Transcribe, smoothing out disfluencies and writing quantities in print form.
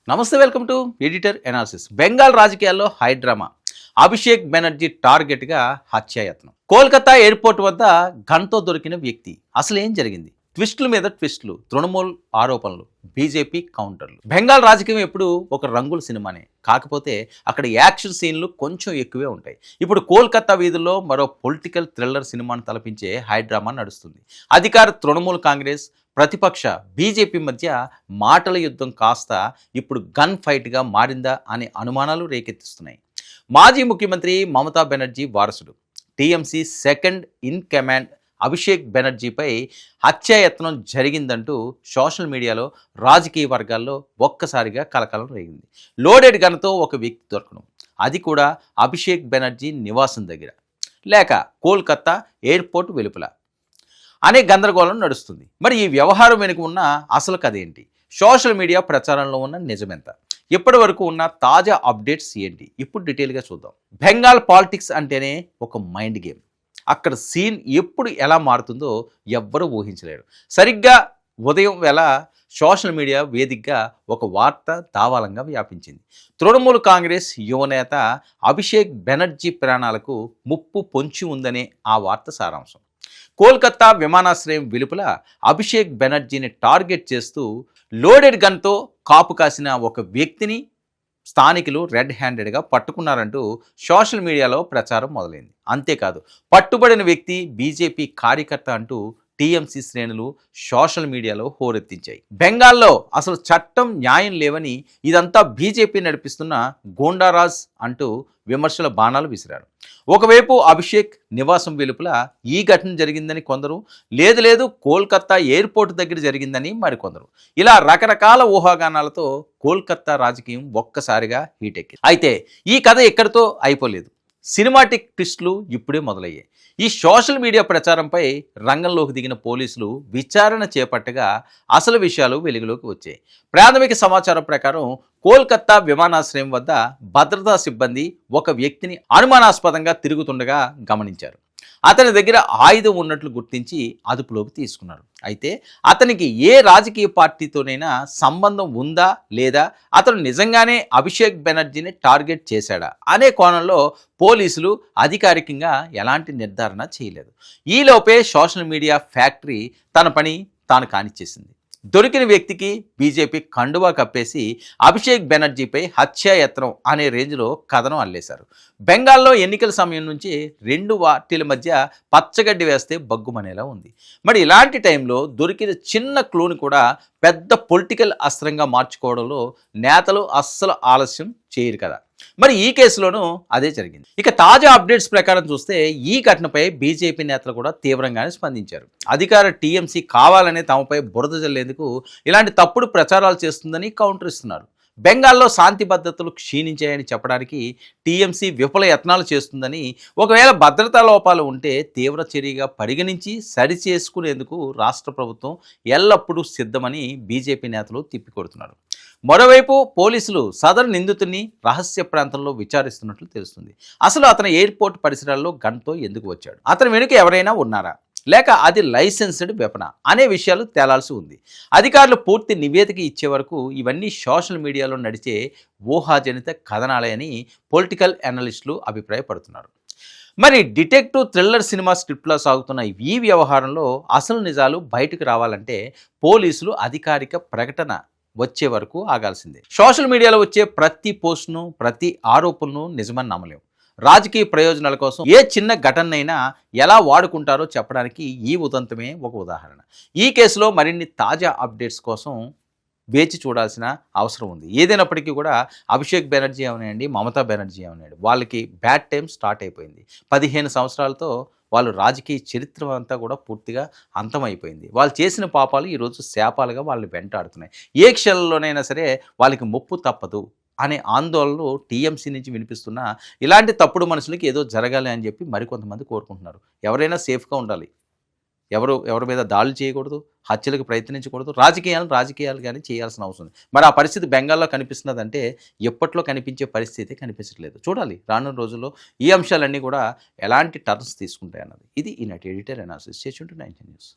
నమస్తే, welcome to editor analysis. Bengal రాజకీయాల్లో high drama. Abhishek Banerjee టార్గెట్గా హత్యాయత్నం. కోల్కతా ఎయిర్పోర్ట్ వద్ద గన్తో దొరికిన వ్యక్తి. అసలు ఏం జరిగింది? ట్విస్టుల మీద ట్విస్టులు, తృణమూల్ ఆరోపణలు, బీజేపీ కౌంటర్లు. బెంగాల్ రాజకీయం ఎప్పుడు ఒక రంగుల సినిమానే, కాకపోతే అక్కడ యాక్షన్ సీన్లు కొంచెం ఎక్కువే ఉంటాయి. ఇప్పుడు కోల్కతా వీధుల్లో మరో పొలిటికల్ థ్రిల్లర్ సినిమాను తలపించే హై డ్రామా నడుస్తుంది. అధికార తృణమూల్ కాంగ్రెస్, ప్రతిపక్ష బీజేపీ మధ్య మాటల యుద్ధం కాస్త ఇప్పుడు గన్ ఫైట్గా మారిందా అనే అనుమానాలు రేకెత్తిస్తున్నాయి. మాజీ ముఖ్యమంత్రి మమతా బెనర్జీ వారసుడు, TMC second in command Abhishek బెనర్జీపై హత్యాయత్నం జరిగిందంటూ సోషల్ మీడియాలో, రాజకీయ వర్గాల్లో ఒక్కసారిగా కలకలం రేగింది. లోడెడ్ గన్తో ఒక వ్యక్తి దొరకడం, అది కూడా అభిషేక్ బెనర్జీ నివాసం దగ్గర, లేక కోల్కతా ఎయిర్పోర్ట్ వెలుపల అనే గందరగోళం నడుస్తుంది. మరి ఈ వ్యవహారం వెనుక ఉన్న అసలు కథ ఏంటి? సోషల్ మీడియా ప్రచారంలో ఉన్న నిజమెంత? ఇప్పటి వరకు ఉన్న తాజా అప్డేట్స్ ఏంటి? ఇప్పుడు డీటెయిల్గా చూద్దాం. బెంగాల్ పాలిటిక్స్ అంటేనే ఒక మైండ్ గేమ్. అక్కడ సీన్ ఎప్పుడు ఎలా మారుతుందో ఎవ్వరూ ఊహించలేరు. సరిగ్గా ఉదయం వేళ సోషల్ మీడియా వేదికగా ఒక వార్త దావాలంగా వ్యాపించింది. తృణమూల్ కాంగ్రెస్ యువనేత అభిషేక్ బెనర్జీ ప్రాణాలకు ముప్పు పొంచి ఉందనే ఆ వార్త సారాంశం. కోల్కతా విమానాశ్రయం వెలుపల అభిషేక్ బెనర్జీని టార్గెట్ చేస్తూ లోడెడ్ గన్తో కాపు కాసిన ఒక వ్యక్తిని స్థానికులు రెడ్ హ్యాండెడ్గా పట్టుకున్నారంటూ సోషల్ మీడియాలో ప్రచారం మొదలైంది. అంతేకాదు, పట్టుబడిన వ్యక్తి బీజేపీ కార్యకర్త అంటూ టీఎంసీ శ్రేణులు సోషల్ మీడియాలో హోరెత్తించాయి. బెంగాల్లో అసలు చట్టం, న్యాయం లేవని, ఇదంతా బీజేపీ నడిపిస్తున్న గూండారాజ్ అంటూ విమర్శల బాణాలు విసిరారు. ఒకవైపు అభిషేక్ నివాసం వెలుపల ఈ ఘటన జరిగిందని కొందరు, లేదు కోల్కతా ఎయిర్పోర్ట్ దగ్గర జరిగిందని మరికొందరు. ఇలా రకరకాల ఊహాగానాలతో కోల్కతా రాజకీయం ఒక్కసారిగా హీటెక్కింది. అయితే ఈ కథ ఎక్కడితో అయిపోలేదు. సినిమాటిక్ ట్విస్టులు ఇప్పుడే మొదలయ్యాయి. ఈ సోషల్ మీడియా ప్రచారంపై రంగంలోకి దిగిన పోలీసులు విచారణ చేపట్టగా అసలు విషయాలు వెలుగులోకి వచ్చాయి. ప్రాథమిక సమాచారం ప్రకారం కోల్కతా విమానాశ్రయం వద్ద భద్రతా సిబ్బంది ఒక వ్యక్తిని అనుమానాస్పదంగా తిరుగుతుండగా గమనించారు. అతని దగ్గర ఆయుధం ఉన్నట్లు గుర్తించి అదుపులోకి తీసుకున్నారు. అయితే అతనికి ఏ రాజకీయ పార్టీతోనైనా సంబంధం ఉందా, లేదా అతను నిజంగానే అభిషేక్ బెనర్జీని టార్గెట్ చేశాడా అనే కోణంలో పోలీసులు అధికారికంగా ఎలాంటి నిర్ధారణ చేయలేదు. ఈలోపే సోషల్ మీడియా ఫ్యాక్టరీ తన పని తాను కానిచ్చేసింది. దొరికిన వ్యక్తికి బీజేపీ కండువా కప్పేసి అభిషేక్ బెనర్జీపై హత్యాయత్నం అనే రేంజ్లో కథనం అల్లేశారు. బెంగాల్లో ఎన్నికల సమయం నుంచి రెండు పార్టీల మధ్య పచ్చగడ్డి వేస్తే బగ్గుమనేలా ఉంది. మరి ఇలాంటి టైంలో దొరికిన చిన్న క్లూని కూడా పెద్ద పొలిటికల్ అస్త్రంగా మార్చుకోవడంలో నేతలు అస్సలు ఆలస్యం చేయరు కదా. మరి ఈ కేసులోనూ అదే జరిగింది. ఇక తాజా అప్డేట్స్ ప్రకారం చూస్తే ఈ ఘటనపై బీజేపీ నేతలు కూడా తీవ్రంగానే స్పందించారు. అధికార టీఎంసీ కావాలనే తమపై బురద జల్లేందుకు ఇలాంటి తప్పుడు ప్రచారాలు చేస్తుందని కౌంటర్ ఇస్తున్నారు. బెంగాల్లో శాంతి భద్రతలు క్షీణించాయని చెప్పడానికి టీఎంసీ విఫల యత్నాలు చేస్తుందని, ఒకవేళ భద్రతా లోపాలు ఉంటే తీవ్ర చర్యగా పరిగణించి సరిచేసుకునేందుకు రాష్ట్ర ప్రభుత్వం ఎల్లప్పుడూ సిద్ధమని బీజేపీ నేతలు తిప్పికొడుతున్నారు. మరోవైపు పోలీసులు సదరు నిందితుడిని రహస్య ప్రాంతంలో విచారిస్తున్నట్లు తెలుస్తుంది. అసలు అతను ఎయిర్పోర్ట్ పరిసరాల్లో గన్తో ఎందుకు వచ్చాడు, అతని వెనుక ఎవరైనా ఉన్నారా, లేక అది లైసెన్స్డ్ వెపనా అనే విషయాలు తేలాల్సి ఉంది. అధికారులు పూర్తి నివేదిక ఇచ్చే వరకు ఇవన్నీ సోషల్ మీడియాలో నడిచే ఊహాజనిత కథనాలే అని పొలిటికల్ అనలిస్టులు అభిప్రాయపడుతున్నారు. మరి డిటెక్టివ్ థ్రిల్లర్ సినిమా స్క్రిప్ట్లో సాగుతున్న ఈ వ్యవహారంలో అసలు నిజాలు బయటకు రావాలంటే పోలీసులు అధికారిక ప్రకటన వచ్చే వరకు ఆగాల్సిందే. సోషల్ మీడియాలో వచ్చే ప్రతి పోస్ట్ను, ప్రతి ఆరోపణను నిజమని నమ్మలేం. రాజకీయ ప్రయోజనాల కోసం ఏ చిన్న ఘటనైనా ఎలా వాడుకుంటారో చెప్పడానికి ఈ ఉదంతమే ఒక ఉదాహరణ. ఈ కేసులో మరిన్ని తాజా అప్డేట్స్ కోసం వేచి చూడాల్సిన అవసరం ఉంది. ఏదైనప్పటికీ కూడా అభిషేక్ బెనర్జీ అవనండి, మమతా బెనర్జీ అవనండి, వాళ్ళకి బ్యాడ్ టైం స్టార్ట్ అయిపోయింది. 15 సంవత్సరాలతో వాళ్ళు రాజకీయ చరిత్ర అంతా కూడా పూర్తిగా అంతమైపోయింది. వాళ్ళు చేసిన పాపాలు ఈరోజు శాపాలుగా వాళ్ళని వెంటాడుతున్నాయి. ఏ క్షణంలోనైనా సరే వాళ్ళకి ముప్పు తప్పదు అనే ఆందోళనలు టీఎంసీ నుంచి వినిపిస్తున్న ఇలాంటి తప్పుడు మనుషులకి ఏదో జరగాలి అని చెప్పి మరికొంతమంది కోరుకుంటున్నారు. ఎవరైనా సేఫ్గా ఉండాలి, ఎవరి మీద దాడులు చేయకూడదు, హత్యలకు ప్రయత్నించకూడదు, రాజకీయాలు కానీ చేయాల్సిన అవసరం ఉంది. మరి ఆ పరిస్థితి బెంగాల్లో కనిపిస్తున్నదంటే ఎప్పట్లో కనిపించే పరిస్థితి కనిపించట్లేదు. చూడాలి రానున్న రోజుల్లో ఈ అంశాలన్నీ కూడా ఎలాంటి టర్న్స్ తీసుకుంటాయన్నది. ఇది ఈనాటి ఎడిటర్ అనాలిసిస్. చేస్తుంటే 19 న్యూస్.